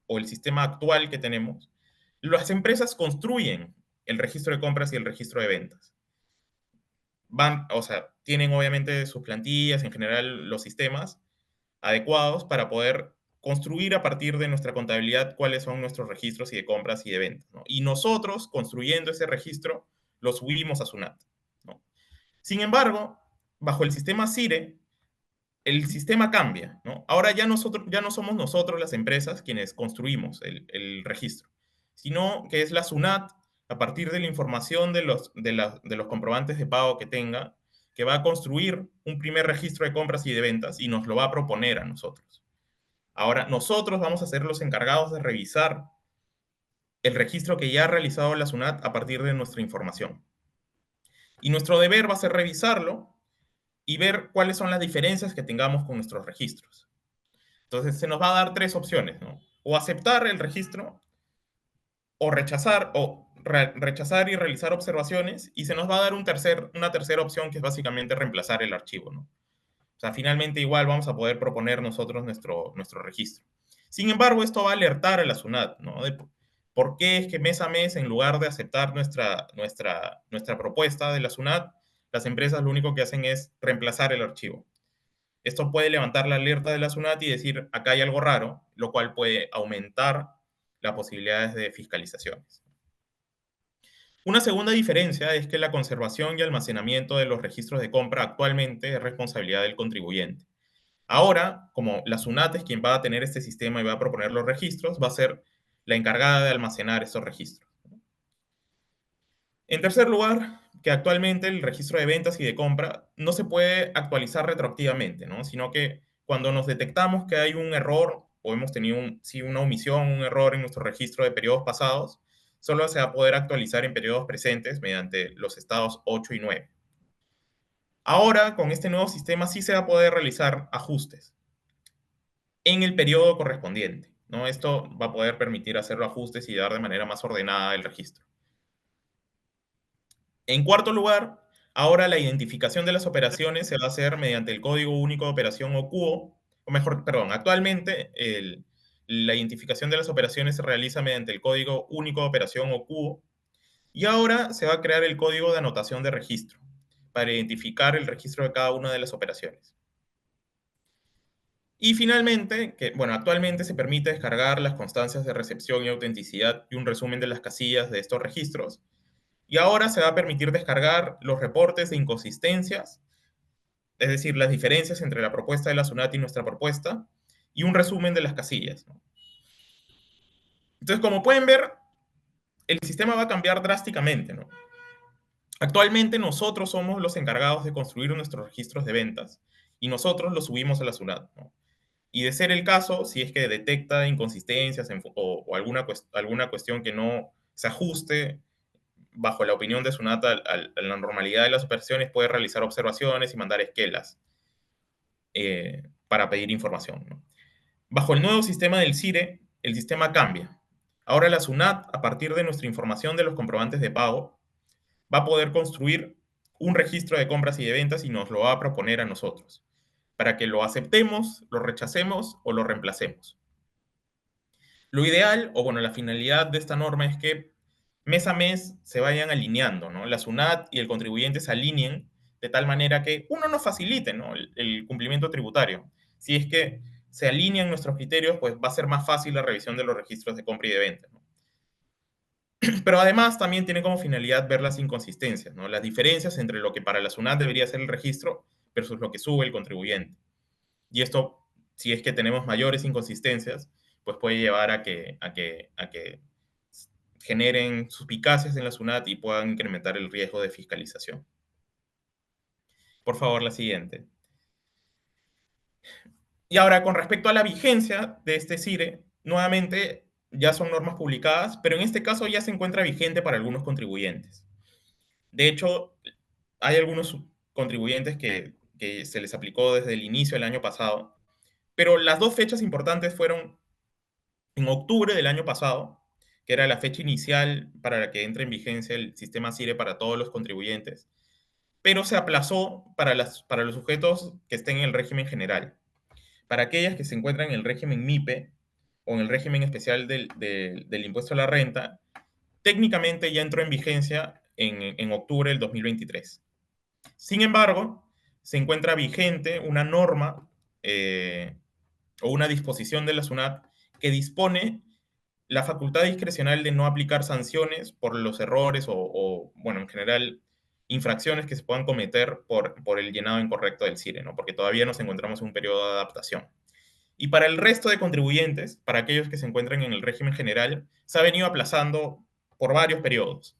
o el sistema actual que tenemos, las empresas construyen el registro de compras y el registro de ventas. O sea, tienen obviamente sus plantillas, en general los sistemas adecuados para poder construir a partir de nuestra contabilidad cuáles son nuestros registros y de compras y de ventas, ¿no? Y nosotros, construyendo ese registro, lo subimos a SUNAT, ¿no? Sin embargo, bajo el sistema CIRE, el sistema cambia, ¿no? Ahora ya no somos nosotros las empresas quienes construimos el registro, sino que es la SUNAT, a partir de la información de los comprobantes de pago que tenga, que va a construir un primer registro de compras y de ventas y nos lo va a proponer a nosotros. Ahora, nosotros vamos a ser los encargados de revisar el registro que ya ha realizado la SUNAT a partir de nuestra información. Y nuestro deber va a ser revisarlo y ver cuáles son las diferencias que tengamos con nuestros registros. Entonces, se nos va a dar tres opciones, ¿no? O aceptar el registro, o rechazar y realizar observaciones, y se nos va a dar una tercera opción que es básicamente reemplazar el archivo, ¿no? O sea, finalmente igual vamos a poder proponer nosotros nuestro registro. Sin embargo, esto va a alertar a la SUNAT, ¿no? ¿Por qué es que mes a mes, en lugar de aceptar nuestra propuesta de la SUNAT, las empresas lo único que hacen es reemplazar el archivo? Esto puede levantar la alerta de la SUNAT y decir, acá hay algo raro, lo cual puede aumentar las posibilidades de fiscalizaciones. Una segunda diferencia es que la conservación y almacenamiento de los registros de compra actualmente es responsabilidad del contribuyente. Ahora, como la SUNAT es quien va a tener este sistema y va a proponer los registros, va a ser la encargada de almacenar estos registros. En tercer lugar, que actualmente el registro de ventas y de compra no se puede actualizar retroactivamente, ¿no? Sino que cuando nos detectamos que hay un error o hemos tenido sí, una omisión, un error en nuestro registro de periodos pasados, solo se va a poder actualizar en periodos presentes mediante los estados 8 y 9. Ahora, con este nuevo sistema, sí se va a poder realizar ajustes en el periodo correspondiente, ¿no? Esto va a poder permitir hacer los ajustes y dar de manera más ordenada el registro. En cuarto lugar, ahora la identificación de las operaciones se va a hacer mediante el Código Único de Operación o CUO, o mejor, perdón, actualmente la identificación de las operaciones se realiza mediante el Código Único de Operación o CUO, y ahora se va a crear el Código de Anotación de Registro para identificar el registro de cada una de las operaciones. Y finalmente, que bueno, actualmente se permite descargar las constancias de recepción y autenticidad y un resumen de las casillas de estos registros. Y ahora se va a permitir descargar los reportes de inconsistencias, es decir, las diferencias entre la propuesta de la SUNAT y nuestra propuesta, y un resumen de las casillas, ¿no? Entonces, como pueden ver, el sistema va a cambiar drásticamente, ¿no? Actualmente nosotros somos los encargados de construir nuestros registros de ventas y nosotros los subimos a la SUNAT, ¿no? Y de ser el caso, si es que detecta inconsistencias o alguna cuestión que no se ajuste bajo la opinión de SUNAT a la normalidad de las operaciones, puede realizar observaciones y mandar esquelas para pedir información, ¿no? Bajo el nuevo sistema del CIRE, el sistema cambia. Ahora la SUNAT, a partir de nuestra información de los comprobantes de pago, va a poder construir un registro de compras y de ventas y nos lo va a proponer a nosotros, para que lo aceptemos, lo rechacemos o lo reemplacemos. Lo ideal, o bueno, la finalidad de esta norma es que mes a mes se vayan alineando, ¿no? La SUNAT y el contribuyente se alineen de tal manera que uno nos facilite, ¿no? El cumplimiento tributario. Si es que se alinean nuestros criterios, pues va a ser más fácil la revisión de los registros de compra y de venta, ¿no? Pero además también tiene como finalidad ver las inconsistencias, ¿no? Las diferencias entre lo que para la SUNAT debería ser el registro versus lo que sube el contribuyente. Y esto, si es que tenemos mayores inconsistencias, pues puede llevar a que generen suspicacias en la SUNAT y puedan incrementar el riesgo de fiscalización. Por favor, la siguiente. Y ahora, con respecto a la vigencia de este CIRE, nuevamente ya son normas publicadas, pero en este caso ya se encuentra vigente para algunos contribuyentes. De hecho, hay algunos contribuyentes que se les aplicó desde el inicio del año pasado, pero las dos fechas importantes fueron en octubre del año pasado, que era la fecha inicial para la que entre en vigencia el sistema CIRE para todos los contribuyentes, pero se aplazó para los sujetos que estén en el régimen general. Para aquellas que se encuentran en el régimen MIPE o en el régimen especial del impuesto a la renta, técnicamente ya entró en vigencia en octubre del 2023. Sin embargo, se encuentra vigente una norma o una disposición de la SUNAT que dispone la facultad discrecional de no aplicar sanciones por los errores bueno, en general, infracciones que se puedan cometer por el llenado incorrecto del CIRE, ¿no? Porque todavía nos encontramos en un periodo de adaptación. Y para el resto de contribuyentes, para aquellos que se encuentran en el régimen general, se ha venido aplazando por varios periodos.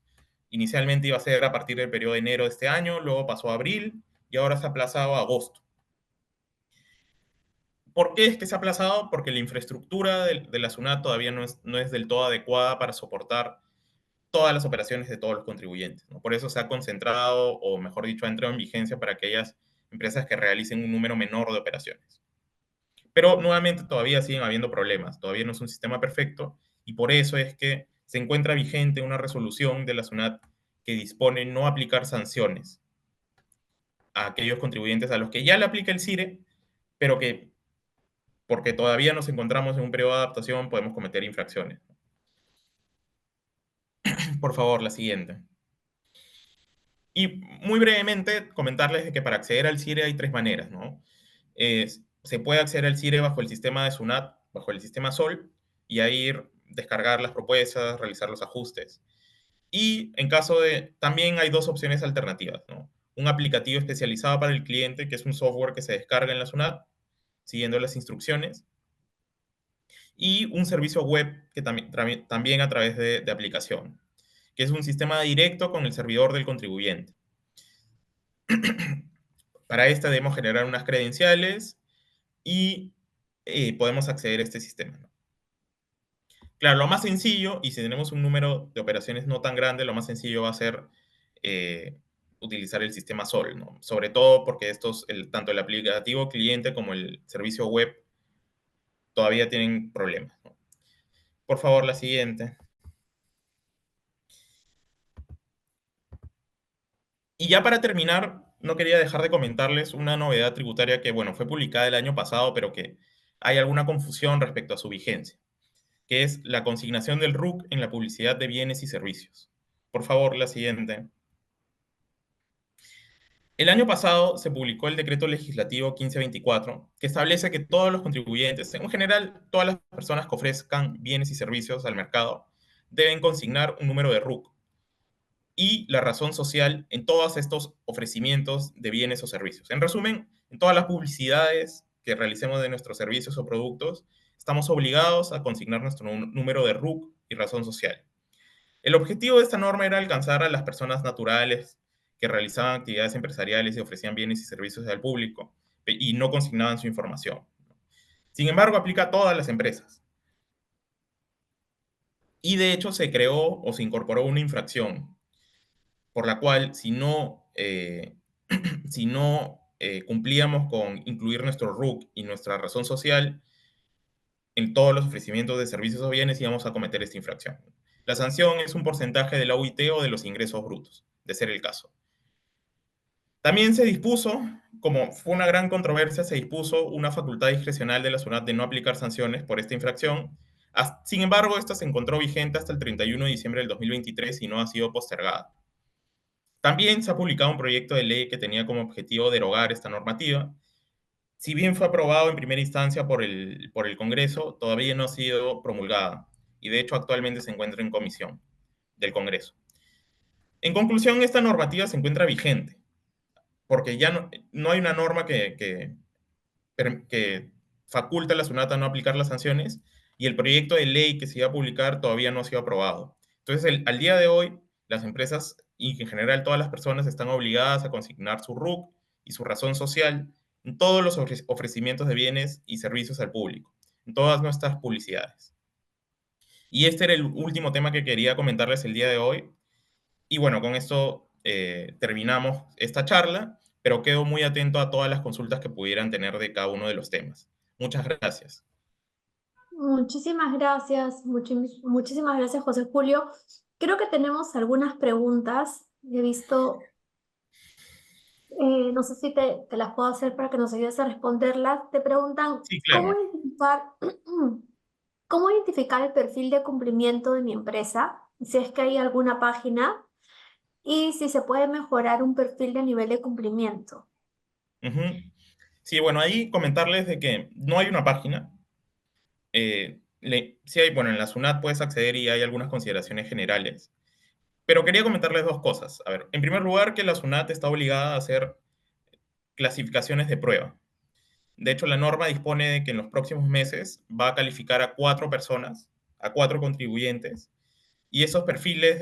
Inicialmente iba a ser a partir del periodo de enero de este año, luego pasó a abril y ahora se ha aplazado a agosto. ¿Por qué es que se ha aplazado? Porque la infraestructura de la SUNAT todavía no es del todo adecuada para soportar todas las operaciones de todos los contribuyentes, ¿no? Por eso se ha concentrado, o mejor dicho, ha entrado en vigencia para aquellas empresas que realicen un número menor de operaciones. Pero nuevamente todavía siguen habiendo problemas, todavía no es un sistema perfecto y por eso es que se encuentra vigente una resolución de la SUNAT que dispone no aplicar sanciones a aquellos contribuyentes a los que ya le aplica el CIRE, pero que porque todavía nos encontramos en un periodo de adaptación podemos cometer infracciones. Por favor, la siguiente. Y muy brevemente comentarles de que para acceder al CIRE hay tres maneras, ¿no? Se puede acceder al CIRE bajo el sistema de SUNAT, bajo el sistema SOL, y ahí descargar las propuestas, realizar los ajustes. Y en caso de, también hay dos opciones alternativas, ¿no? Un aplicativo especializado para el cliente, que es un software que se descarga en la SUNAT, siguiendo las instrucciones, y un servicio web que también a través de aplicación, que es un sistema directo con el servidor del contribuyente. Para esta debemos generar unas credenciales y podemos acceder a este sistema, ¿no? Claro, lo más sencillo, y si tenemos un número de operaciones no tan grande, lo más sencillo va a ser eh, utilizar el sistema SOL, ¿no? Sobre todo porque tanto el aplicativo cliente como el servicio web todavía tienen problemas, ¿no? Por favor, la siguiente. Y ya para terminar, no quería dejar de comentarles una novedad tributaria que, bueno, fue publicada el año pasado, pero que hay alguna confusión respecto a su vigencia, que es la consignación del RUC en la publicidad de bienes y servicios. Por favor, la siguiente. El año pasado se publicó el decreto legislativo 1524, que establece que todos los contribuyentes, en general todas las personas que ofrezcan bienes y servicios al mercado, deben consignar un número de RUC y la razón social en todos estos ofrecimientos de bienes o servicios. En resumen, en todas las publicidades que realicemos de nuestros servicios o productos, estamos obligados a consignar nuestro número de RUC y razón social. El objetivo de esta norma era alcanzar a las personas naturales que realizaban actividades empresariales y ofrecían bienes y servicios al público y no consignaban su información. Sin embargo, aplica a todas las empresas. Y de hecho se creó o se incorporó una infracción por la cual si no cumplíamos con incluir nuestro RUC y nuestra razón social en todos los ofrecimientos de servicios o bienes, íbamos a cometer esta infracción. La sanción es un porcentaje de la UIT o de los ingresos brutos, de ser el caso. También se dispuso, como fue una gran controversia, se dispuso una facultad discrecional de la SUNAT de no aplicar sanciones por esta infracción. Sin embargo, esta se encontró vigente hasta el 31 de diciembre del 2023 y no ha sido postergada. También se ha publicado un proyecto de ley que tenía como objetivo derogar esta normativa. Si bien fue aprobado en primera instancia por el Congreso, todavía no ha sido promulgada y de hecho actualmente se encuentra en comisión del Congreso. En conclusión, esta normativa se encuentra vigente porque ya no hay una norma que faculta a la SUNAT a no aplicar las sanciones y el proyecto de ley que se iba a publicar todavía no ha sido aprobado. Entonces, al día de hoy, las empresas y en general todas las personas están obligadas a consignar su RUC y su razón social en todos los ofrecimientos de bienes y servicios al público, en todas nuestras publicidades. Y este era el último tema que quería comentarles el día de hoy. Y bueno, con esto terminamos esta charla, pero quedo muy atento a todas las consultas que pudieran tener de cada uno de los temas. Muchas gracias. Muchísimas gracias, muchísimas gracias, José Julio. Creo que tenemos algunas preguntas. He visto, no sé si te las puedo hacer para que nos ayudes a responderlas. Te preguntan, Sí, ¿cómo claro. identificar, cómo identificar el perfil de cumplimiento de mi empresa? Si es que hay alguna página y si se puede mejorar un perfil de nivel de cumplimiento. Ujú. Sí, bueno, ahí comentarles de que no hay una página. Sí hay, bueno, en la SUNAT puedes acceder y hay algunas consideraciones generales. Pero quería comentarles dos cosas. A ver, en primer lugar, que la SUNAT está obligada a hacer clasificaciones de prueba. De hecho, la norma dispone de que en los próximos meses va a calificar a 4 personas, a 4 contribuyentes, y esos perfiles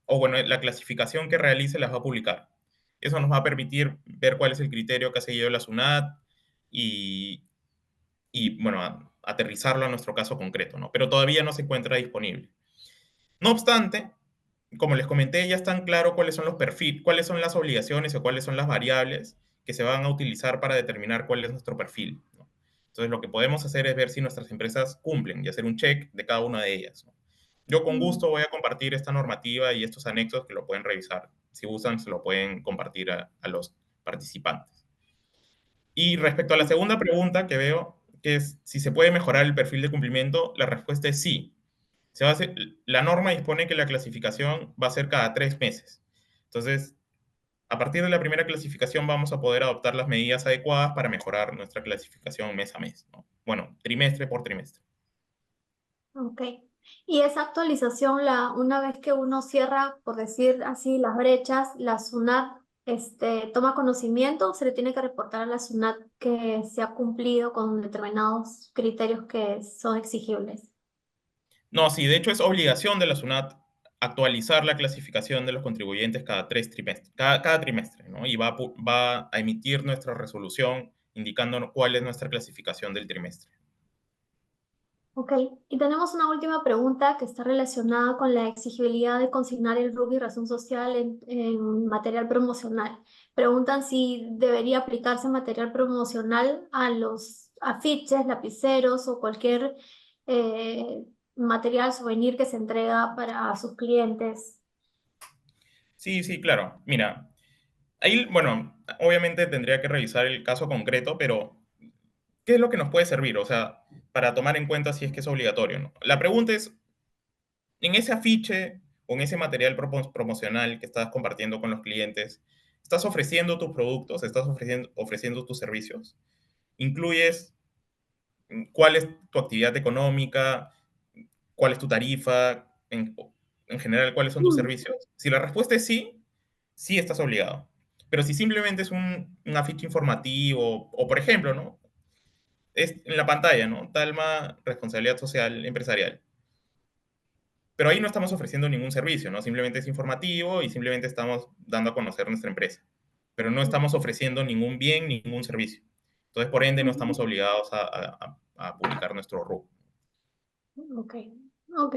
o bueno, la clasificación que realice las va a publicar. Eso nos va a permitir ver cuál es el criterio que ha seguido la SUNAT y, bueno, aterrizarlo a nuestro caso concreto, ¿no? Pero todavía no se encuentra disponible. No obstante, como les comenté, ya están claro cuáles son los perfiles, cuáles son las obligaciones o cuáles son las variables que se van a utilizar para determinar cuál es nuestro perfil, ¿no? Entonces, lo que podemos hacer es ver si nuestras empresas cumplen y hacer un check de cada una de ellas, ¿no? Yo con Mm. gusto voy a compartir esta normativa y estos anexos que lo pueden revisar. Si gustan, se lo pueden compartir a los participantes. Y respecto a la segunda pregunta que veo, que es si se puede mejorar el perfil de cumplimiento, la respuesta es sí. La norma dispone que la clasificación va a ser cada 3 meses. Entonces, a partir de la primera clasificación vamos a poder adoptar las medidas adecuadas para mejorar nuestra clasificación mes a mes, ¿no? Bueno, trimestre por trimestre. Ok. Y esa actualización, una vez que uno cierra, por decir así, las brechas, la SUNAT toma conocimiento o se le tiene que reportar a la SUNAT que se ha cumplido con determinados criterios que son exigibles. No, sí, de hecho es obligación de la SUNAT actualizar la clasificación de los contribuyentes cada 3 trimestres, cada trimestre, ¿no? Y va a emitir nuestra resolución indicando cuál es nuestra clasificación del trimestre. Ok, y tenemos una última pregunta que está relacionada con la exigibilidad de consignar el RUC y razón social en material promocional. Preguntan si debería aplicarse material promocional a los afiches, lapiceros o cualquier eh, material souvenir que se entrega para sus clientes. Sí, sí, claro. Mira, ahí, bueno, obviamente tendría que revisar el caso concreto, pero ¿qué es lo que nos puede servir? O sea, para tomar en cuenta si es que es obligatorio, ¿no? La pregunta es, en ese afiche o en ese material promocional que estás compartiendo con los clientes, ¿estás ofreciendo tus productos? ¿Estás ofreciendo tus servicios? ¿Incluyes cuál es tu actividad económica? ¿Cuál es tu tarifa? En general, ¿cuáles son tus Mm, servicios? Si la respuesta es sí, sí estás obligado. Pero si simplemente es un afiche informativo, o por ejemplo, ¿no? Es en la pantalla, ¿no? Talma, responsabilidad social empresarial. Pero ahí no estamos ofreciendo ningún servicio, ¿no? Simplemente es informativo y simplemente estamos dando a conocer nuestra empresa. Pero no estamos ofreciendo ningún bien, ningún servicio. Entonces, por ende, no estamos mm, obligados a publicar nuestro RUC. Ok, ok.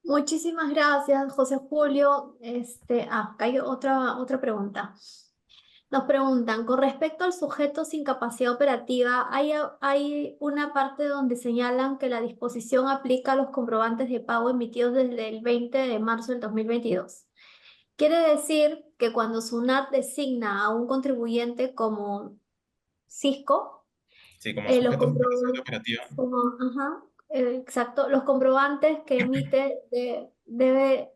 Muchísimas gracias, José Julio. Acá hay otra pregunta. Nos preguntan, con respecto al sujeto sin capacidad operativa, hay una parte donde señalan que la disposición aplica a los comprobantes de pago emitidos desde el 20 de marzo del 2022. Quiere decir que cuando SUNAT designa a un contribuyente como Cisco, Sí, como los sujetos sin capacidad comprobantes, operativa. ajá, exacto, los comprobantes que emite desde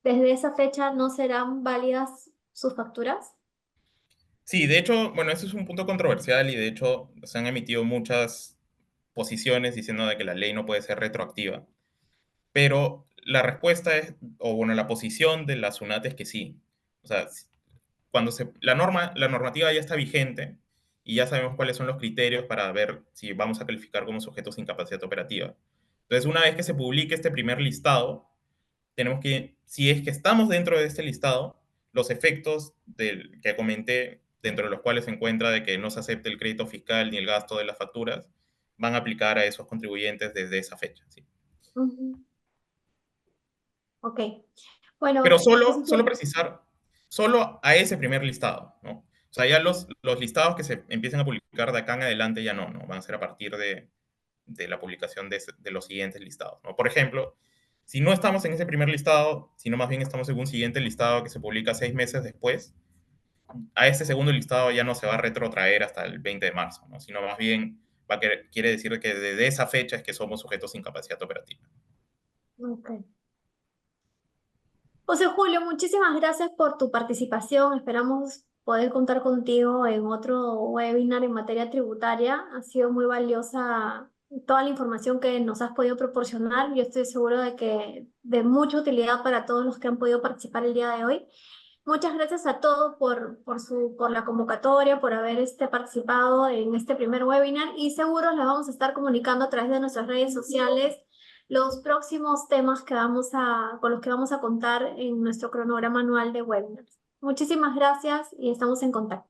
esa fecha no serán válidas sus facturas. Sí, de hecho, bueno, eso es un punto controversial y de hecho se han emitido muchas posiciones diciendo de que la ley no puede ser retroactiva. Pero la respuesta es, o bueno, la posición de la SUNAT es que sí. O sea, la normativa ya está vigente y ya sabemos cuáles son los criterios para ver si vamos a calificar como sujetos sin capacidad operativa. Entonces, una vez que se publique este primer listado, tenemos que, si es que estamos dentro de este listado, los efectos que comenté, dentro de los cuales se encuentra de que no se acepte el crédito fiscal ni el gasto de las facturas, van a aplicar a esos contribuyentes desde esa fecha. ¿Sí? Ujú. Ok. Pero Bueno, solo precisar, solo a ese primer listado, ¿no? O sea, ya los listados que se empiecen a publicar de acá en adelante ya no, van a ser a partir de la publicación de los siguientes listados, ¿no? Por ejemplo, si no estamos en ese primer listado, sino más bien estamos en un siguiente listado que se publica 6 meses después, a ese segundo listado ya no se va a retrotraer hasta el 20 de marzo, ¿no? Sino más bien quiere decir que desde esa fecha es que somos sujetos sin capacidad operativa. ok. José Julio, muchísimas gracias por tu participación. Esperamos poder contar contigo en otro webinar en materia tributaria. Ha sido muy valiosa toda la información que nos has podido proporcionar. Yo estoy seguro de que de mucha utilidad para todos los que han podido participar el día de hoy. Muchas gracias a todos por la convocatoria, por haber participado en este primer webinar y seguro les vamos a estar comunicando a través de nuestras redes sociales los próximos temas con los que vamos a contar en nuestro cronograma anual de webinars. Muchísimas gracias y estamos en contacto.